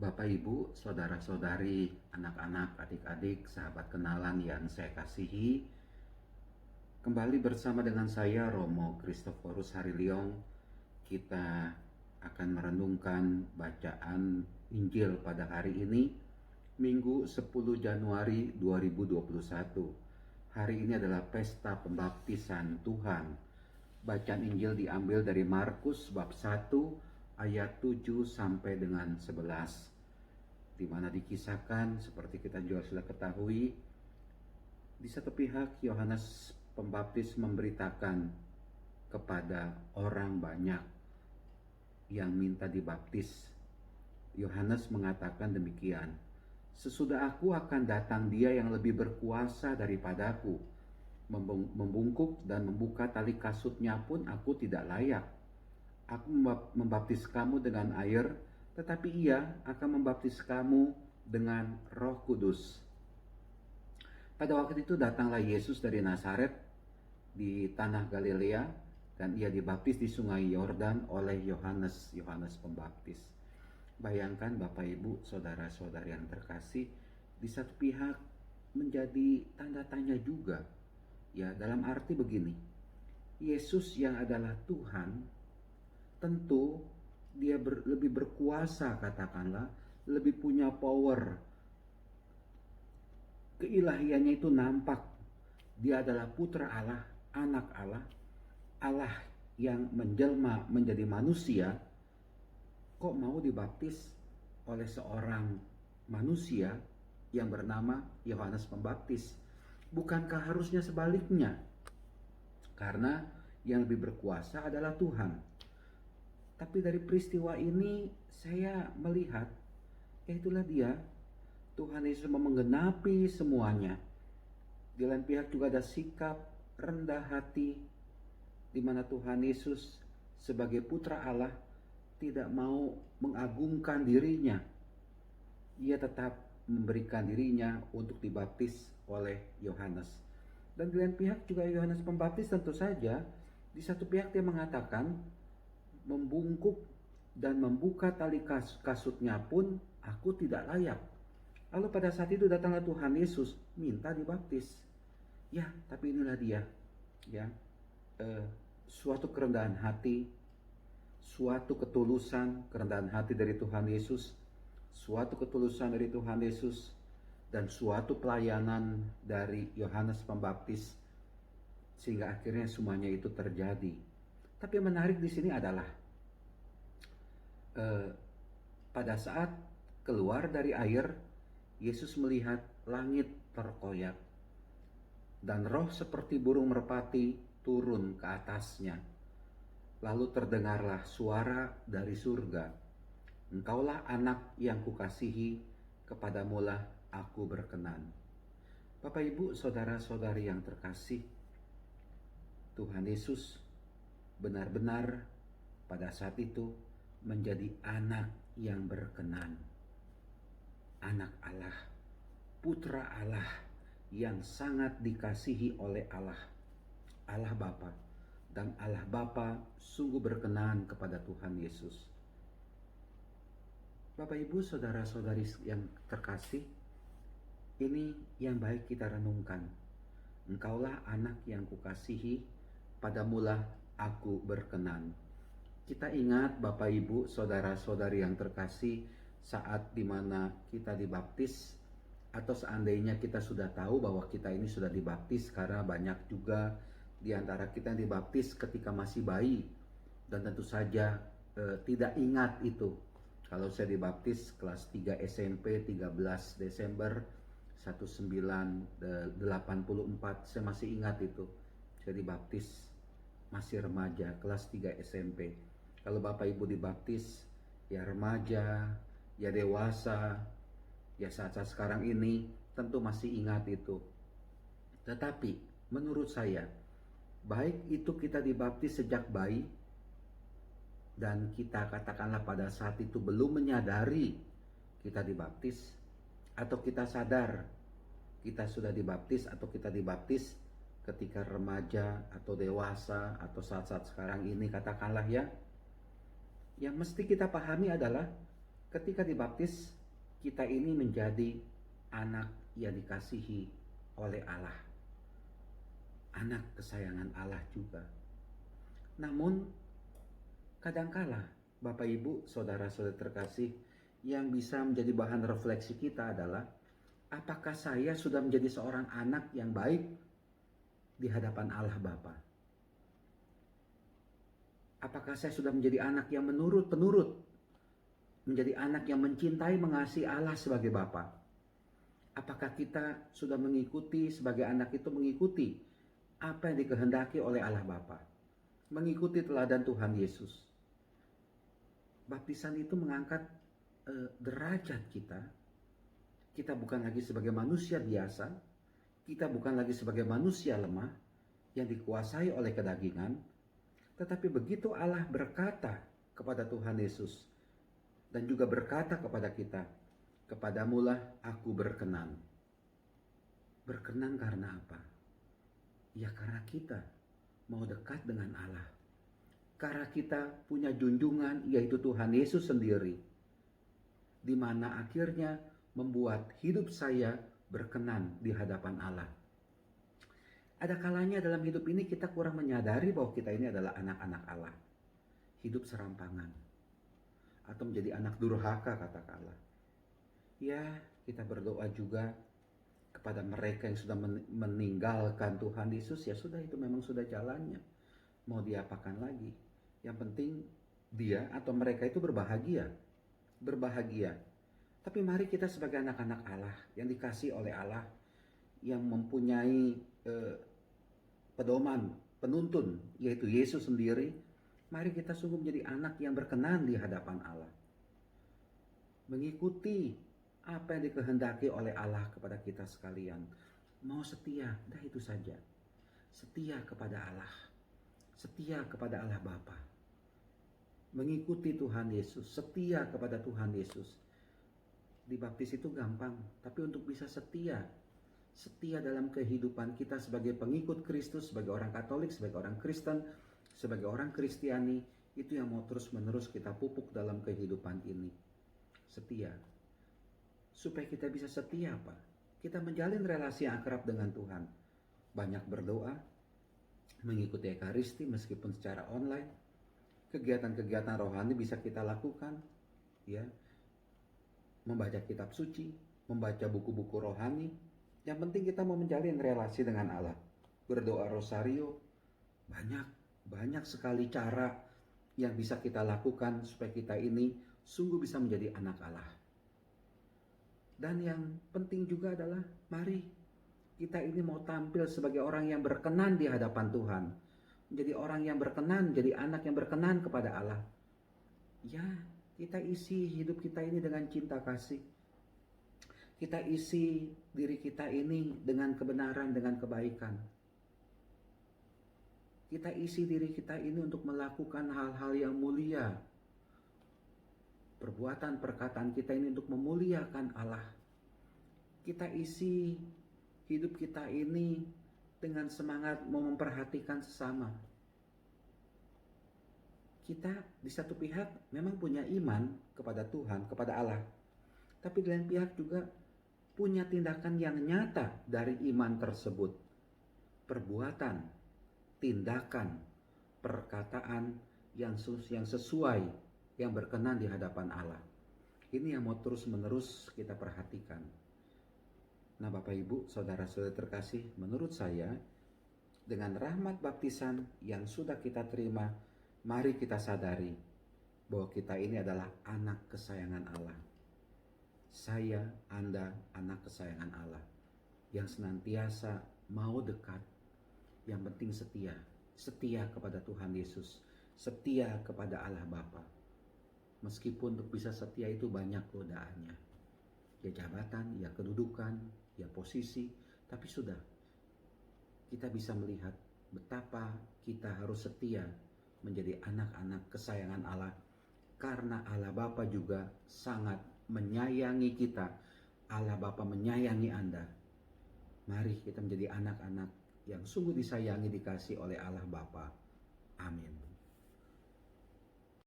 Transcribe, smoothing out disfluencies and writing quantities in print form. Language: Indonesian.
Bapak, Ibu, saudara-saudari, anak-anak, adik-adik, sahabat kenalan yang saya kasihi, kembali bersama dengan saya Romo Kristoforus Hariliong. Kita akan merenungkan bacaan Injil pada hari ini, Minggu 10 Januari 2021. Hari ini adalah pesta pembaptisan Tuhan. Bacaan Injil diambil dari Markus bab 1 ayat 7 sampai dengan 11, di mana dikisahkan seperti kita juga sudah ketahui, di satu pihak Yohanes Pembaptis memberitakan kepada orang banyak yang minta dibaptis. Yohanes mengatakan demikian, "Sesudah aku akan datang Dia yang lebih berkuasa daripadaku. Membungkuk dan membuka tali kasutnya pun aku tidak layak. Aku membaptis kamu dengan air, tetapi Ia akan membaptis kamu dengan Roh Kudus." Pada waktu itu datanglah Yesus dari Nazaret di tanah Galilea, dan Ia dibaptis di sungai Yordan oleh Yohanes Pembaptis. Bayangkan Bapak, Ibu, saudara-saudari yang terkasih, di satu pihak menjadi tanda tanya juga, ya, dalam arti begini, Yesus yang adalah Tuhan, tentu Dia lebih berkuasa, katakanlah, lebih punya power. Keilahiannya itu nampak. Dia adalah putra Allah, anak Allah, Allah yang menjelma menjadi manusia. Kok mau dibaptis oleh seorang manusia yang bernama Yohanes Pembaptis? Bukankah harusnya sebaliknya? Karena yang lebih berkuasa adalah Tuhan. Tapi dari peristiwa ini saya melihat, itulah dia, Tuhan Yesus mau menggenapi semuanya. Di lain pihak juga ada sikap rendah hati, di mana Tuhan Yesus sebagai putra Allah tidak mau mengagungkan dirinya. Ia tetap memberikan dirinya untuk dibaptis oleh Yohanes. Dan di lain pihak juga Yohanes Pembaptis tentu saja, di satu pihak dia mengatakan, membungkuk dan membuka tali kasutnya pun aku tidak layak. Lalu pada saat itu datanglah Tuhan Yesus minta dibaptis. Ya, tapi inilah dia, ya, suatu kerendahan hati, suatu ketulusan, kerendahan hati dari Tuhan Yesus, suatu ketulusan dari Tuhan Yesus, dan suatu pelayanan dari Yohanes Pembaptis, sehingga akhirnya semuanya itu terjadi. Tapi yang menarik di sini adalah pada saat keluar dari air, Yesus melihat langit terkoyak dan roh seperti burung merpati turun ke atasnya. Lalu terdengarlah suara dari surga, "Engkaulah anak yang kukasihi, kepadamulah aku berkenan." Bapak, Ibu, saudara-saudari yang terkasih, Tuhan Yesus benar-benar pada saat itu menjadi anak yang berkenan. Anak Allah, putra Allah yang sangat dikasihi oleh Allah, Allah Bapa. Dan Allah Bapa sungguh berkenan kepada Tuhan Yesus. Bapak, Ibu, saudara-saudari yang terkasih, ini yang baik kita renungkan. Engkaulah anak yang kukasihi, padamulah aku berkenan. Kita ingat Bapak, Ibu, saudara-saudari yang terkasih, saat dimana kita dibaptis, atau seandainya kita sudah tahu bahwa kita ini sudah dibaptis, karena banyak juga di antara kita yang dibaptis ketika masih bayi, dan tentu saja tidak ingat itu. Kalau saya dibaptis kelas 3 SMP 13 Desember 1984, saya masih ingat itu. Saya dibaptis masih remaja, kelas 3 SMP. Kalau Bapak Ibu dibaptis ya remaja, ya dewasa, ya saat-saat sekarang ini tentu masih ingat itu. Tetapi menurut saya, baik itu kita dibaptis sejak bayi, dan kita katakanlah pada saat itu belum menyadari kita dibaptis, atau kita sadar kita sudah dibaptis, atau kita dibaptis ketika remaja atau dewasa, atau saat-saat sekarang ini katakanlah, ya, yang mesti kita pahami adalah Ketika dibaptis, kita ini menjadi anak yang dikasihi oleh Allah, anak kesayangan Allah juga. Namun kadangkala Bapak Ibu, saudara-saudara terkasih, yang bisa menjadi bahan refleksi kita adalah, apakah saya sudah menjadi seorang anak yang baik di hadapan Allah Bapa? Apakah saya sudah menjadi anak yang penurut, menjadi anak yang mencintai, mengasihi Allah sebagai Bapa? Apakah kita sudah mengikuti, sebagai anak itu mengikuti apa yang dikehendaki oleh Allah Bapa? Mengikuti teladan Tuhan Yesus. Baptisan itu mengangkat derajat kita. Kita bukan lagi sebagai manusia biasa, kita bukan lagi sebagai manusia lemah yang dikuasai oleh kedagingan, tetapi begitu Allah berkata kepada Tuhan Yesus dan juga berkata kepada kita, "Kepadamulah aku berkenan." Berkenan karena apa? Ya karena kita mau dekat dengan Allah. Karena kita punya junjungan, yaitu Tuhan Yesus sendiri, di mana akhirnya membuat hidup saya berkenan di hadapan Allah. Ada kalanya dalam hidup ini kita kurang menyadari bahwa kita ini adalah anak-anak Allah. Hidup serampangan. Atau menjadi anak durhaka katakanlah. Ya, kita berdoa juga kepada mereka yang sudah meninggalkan Tuhan Yesus. Ya sudah, itu memang sudah jalannya. Mau diapakan lagi? Yang penting dia atau mereka itu berbahagia. Tapi mari kita sebagai anak-anak Allah yang dikasih oleh Allah, yang mempunyai pedoman, penuntun, yaitu Yesus sendiri, mari kita sungguh menjadi anak yang berkenan di hadapan Allah. Mengikuti apa yang dikehendaki oleh Allah kepada kita sekalian. Mau setia, dah itu saja. Setia kepada Allah. Setia kepada Allah Bapa. Mengikuti Tuhan Yesus, setia kepada Tuhan Yesus. Dibaptis itu gampang, tapi untuk bisa setia dalam kehidupan kita sebagai pengikut Kristus, sebagai orang Katolik, sebagai orang Kristen, sebagai orang Kristiani, itu yang mau terus-menerus kita pupuk dalam kehidupan ini. Setia. Supaya kita bisa setia apa? Kita menjalin relasi yang akrab dengan Tuhan. Banyak berdoa, mengikuti Ekaristi meskipun secara online. Kegiatan-kegiatan rohani bisa kita lakukan, ya. Membaca kitab suci, membaca buku-buku rohani. Yang penting kita mau menjalin relasi dengan Allah. Berdoa rosario, banyak sekali cara yang bisa kita lakukan supaya kita ini sungguh bisa menjadi anak Allah. Dan yang penting juga adalah mari kita ini mau tampil sebagai orang yang berkenan di hadapan Tuhan. Menjadi orang yang berkenan, jadi anak yang berkenan kepada Allah. Ya, kita isi hidup kita ini dengan cinta kasih. Kita isi diri kita ini dengan kebenaran, dengan kebaikan. Kita isi diri kita ini untuk melakukan hal-hal yang mulia. Perbuatan, perkataan kita ini untuk memuliakan Allah. Kita isi hidup kita ini dengan semangat mau memperhatikan sesama. Kita di satu pihak memang punya iman kepada Tuhan, kepada Allah. Tapi di lain pihak juga punya tindakan yang nyata dari iman tersebut. Perbuatan, tindakan, perkataan yang sesuai, yang berkenan di hadapan Allah. Ini yang mau terus-menerus kita perhatikan. Nah, Bapak Ibu, saudara-saudara terkasih, menurut saya dengan rahmat baptisan yang sudah kita terima, mari kita sadari bahwa kita ini adalah anak kesayangan Allah. Saya, Anda, anak kesayangan Allah yang senantiasa mau dekat, yang penting setia kepada Tuhan Yesus, setia kepada Allah Bapa. Meskipun untuk bisa setia itu banyak godaannya, ya jabatan, ya kedudukan, ya posisi, tapi sudah kita bisa melihat betapa kita harus setia menjadi anak-anak kesayangan Allah, karena Allah Bapa juga sangat menyayangi kita. Allah Bapa menyayangi Anda. Mari kita menjadi anak-anak yang sungguh disayangi, dikasih oleh Allah Bapa. Amin.